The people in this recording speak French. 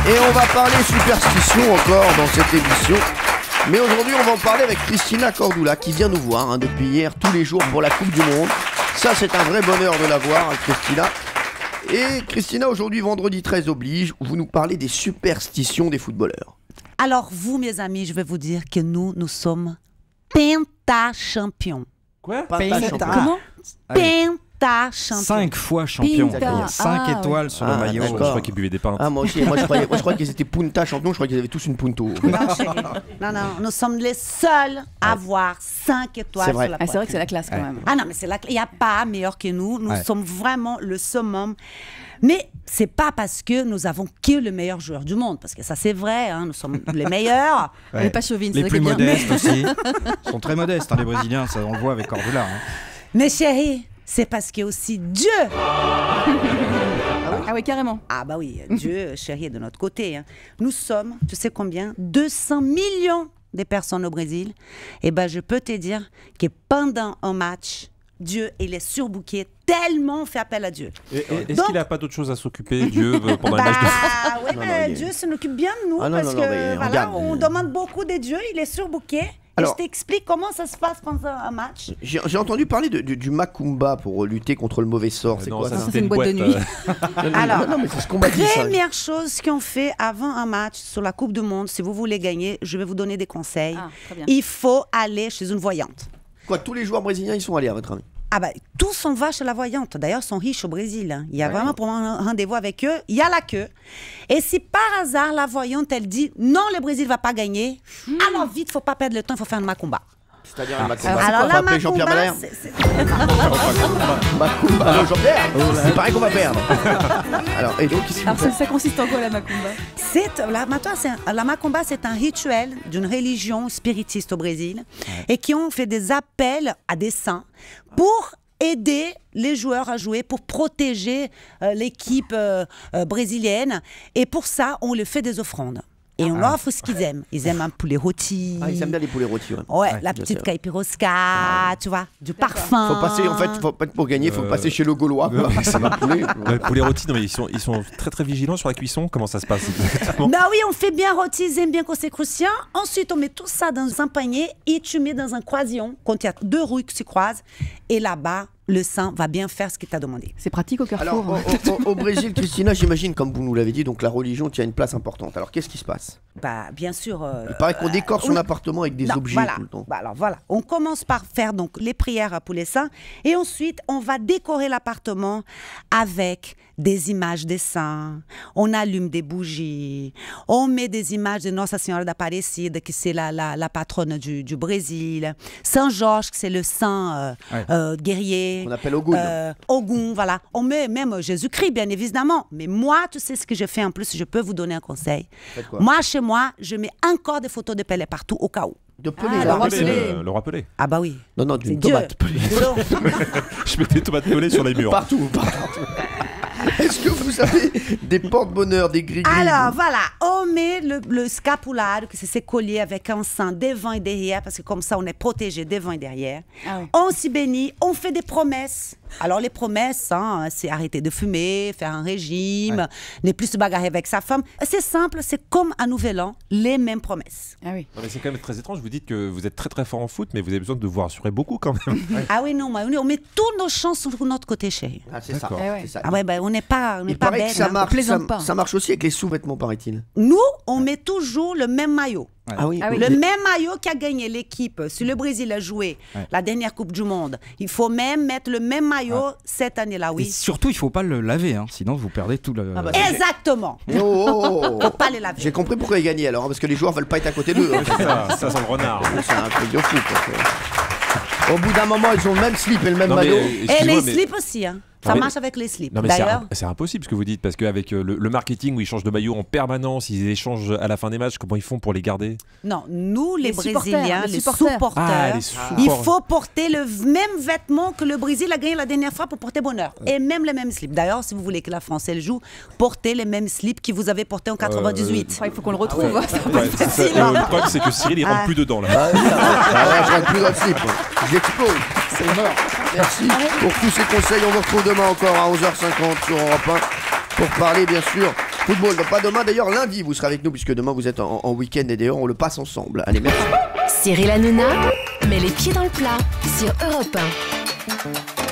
Et on va parler superstition encore dans cette émission. Mais aujourd'hui, on va en parler avec Christina Cordula qui vient nous voir depuis hier tous les jours pour la Coupe du Monde. Ça, c'est un vrai bonheur de la voir, Christina. Et Christina, aujourd'hui, vendredi 13 oblige, vous nous parlez des superstitions des footballeurs. Alors vous, mes amis, je vais vous dire que nous sommes pentachampions. Quoi? Comment? Pentachampions. 5 fois champion. Pinta. 5 étoiles sur le maillot. Je crois qu'ils buvaient des pintes. Ah, moi aussi, moi je croyais qu'ils étaient punta champions, je croyais qu'ils avaient tous une punto. Non, chérie. Non, nous sommes les seuls à avoir 5 étoiles sur la poitrine. C'est vrai que c'est la classe quand même. Ah non, mais il n'y a pas meilleur que nous. Nous sommes vraiment le summum. Mais c'est pas parce que nous avons que le meilleur joueur du monde, parce que ça c'est vrai, hein, nous sommes les meilleurs. On n'est pas chauvine, Les plus modestes aussi. Ils sont très modestes, hein, les Brésiliens, ça, on le voit avec Cordula. Hein. Mais chérie, c'est parce que aussi Dieu. Ah oui, carrément. Ah bah oui, Dieu, chérie, est de notre côté. Hein. Nous sommes, tu sais combien? 200 millions de personnes au Brésil. Et ben je peux te dire que pendant un match, Dieu, il est surbooké tellement on fait appel à Dieu. Est-ce qu'il n'a pas d'autre chose à s'occuper, Dieu, pendant un match de foot? Oui, mais Dieu s'en occupe bien de nous, parce que voilà, on demande beaucoup de Dieu, il est surbooké. Alors, je t'explique comment ça se passe pendant un match. J'ai entendu parler du macumba pour lutter contre le mauvais sort. C'est quoi ça? C'est une boîte de nuit. Alors, non, mais c'est ce qu'on m'a dit. Première chose qu'on fait avant un match sur la Coupe du Monde, si vous voulez gagner, je vais vous donner des conseils. Ah, très bien. Il faut aller chez une voyante. Quoi, tous les joueurs brésiliens, ils sont allés à votre avis? Ah bah, tous on va chez la voyante. D'ailleurs, ils sont riches au Brésil. Hein. Il y a vraiment pour un rendez-vous avec eux. Il y a la queue. Et si par hasard, la voyante, elle dit « Non, le Brésil ne va pas gagner alors vite, il ne faut pas perdre le temps, il faut faire un macumba. » C'est-à-dire un macumba. Alors la macumba, Jean-Pierre Malherbe. Macumba, Jean-Pierre. C'est pareil qu'on va perdre. Alors, et donc, ça consiste en quoi la macumba? La macumba, c'est un rituel d'une religion spiritiste au Brésil et qui ont fait des appels à des saints pour aider les joueurs à jouer, pour protéger l'équipe brésilienne. Et pour ça, on leur fait des offrandes. Et on leur offre ce qu'ils aiment. Ils aiment un poulet rôti. Ah, ils aiment bien les poulets rôtis, ouais. La petite caipirosca, tu vois, du parfum. Faut passer, en fait, pour gagner, il faut passer chez le Gaulois. Poulet rôti, non mais ils sont très très vigilants sur la cuisson. Comment ça se passe exactement? Bah oui, on fait bien rôti, ils aiment bien quand c'est croustillant. Ensuite, on met tout ça dans un panier et tu mets dans un croisillon quand il y a 2 roues qui se croisent. Et là-bas, le sang va bien faire ce qu'il t'a demandé. C'est pratique au Carrefour. Alors, au Brésil, Christina, j'imagine, comme vous nous l'avez dit, donc la religion tient une place importante. Alors, qu'est-ce qui se passe? Bah, bien sûr. Il paraît qu'on décore son appartement avec des objets tout le temps. Bah, alors voilà, on commence par faire donc les prières pour les saints et ensuite on va décorer l'appartement avec des images des saints. On allume des bougies, on met des images de Nossa Senhora d'Aparecida, qui c'est la patronne du Brésil. Saint Georges, qui c'est le saint guerrier. On appelle Ogún. Ogún, voilà. On met même Jésus-Christ, bien évidemment. Mais moi, tu sais ce que je fais en plus, je peux vous donner un conseil. Moi, chez moi, je mets encore des photos de Pelé partout au cas où. De Pelé, le roi Pelé. Ah bah oui. Non, d'une tomate Pelé. Je mets des tomates pelées sur les murs. Partout. Est-ce que vous avez des porte-bonheur, des gris-gris? Alors voilà, on met le scapulaire, que c'est ces colliers avec un sang devant et derrière, parce que comme ça on est protégé devant et derrière. Ah oui. On s'y bénit, on fait des promesses. Alors les promesses, hein, c'est arrêter de fumer, faire un régime, ne plus se bagarrer avec sa femme. C'est simple, c'est comme un nouvel an, les mêmes promesses. Ah oui. Non, mais c'est quand même très étrange, vous dites que vous êtes très très fort en foot, mais vous avez besoin de vous rassurer beaucoup quand même. Ah oui, non, on met toutes nos chances sur notre côté, chérie. Ah, c'est ça. Ah ouais, bah, on n'est pas Il paraît bête, que ça marche, pas. ça marche aussi avec les sous-vêtements, paraît-il. Nous, on met toujours le même maillot. Ouais. Ah oui. Le même maillot qui a gagné l'équipe. Si le Brésil a joué la dernière Coupe du Monde, il faut même mettre le même maillot cette année-là, oui. Et surtout, il ne faut pas le laver, hein, sinon vous perdez tout le... Exactement. Faut pas les laver. J'ai compris pourquoi ils gagnaient alors, parce que les joueurs veulent pas être à côté d'eux. Ça sent le renard. C'est un truc de fou. Au bout d'un moment, ils ont le même slip et le même maillot. Et les slips aussi, hein. Ça marche avec les slips. D'ailleurs, c'est impossible ce que vous dites, parce qu'avec le marketing où ils changent de maillot en permanence, ils échangent à la fin des matchs, comment ils font pour les garder? Non, nous les Brésiliens, les supporters, il faut porter le même vêtement que le Brésil a gagné la dernière fois pour porter bonheur. Et même les mêmes slips. D'ailleurs, si vous voulez que la France elle joue, portez les mêmes slips que vous avez portés en 98. Il faut qu'on le retrouve. Le problème, c'est que Cyril, il rentre plus dedans là. Je rentre plus dans le slip. J'explose. C'est mort. Merci pour tous ces conseils. On vous retrouve demain encore à 11h50 sur Europe 1 pour parler bien sûr Football, donc pas demain. D'ailleurs, lundi, vous serez avec nous, puisque demain, vous êtes en week-end et d'ailleurs, on le passe ensemble. Allez, merci. Cyril Hanouna met les pieds dans le plat sur Europe 1.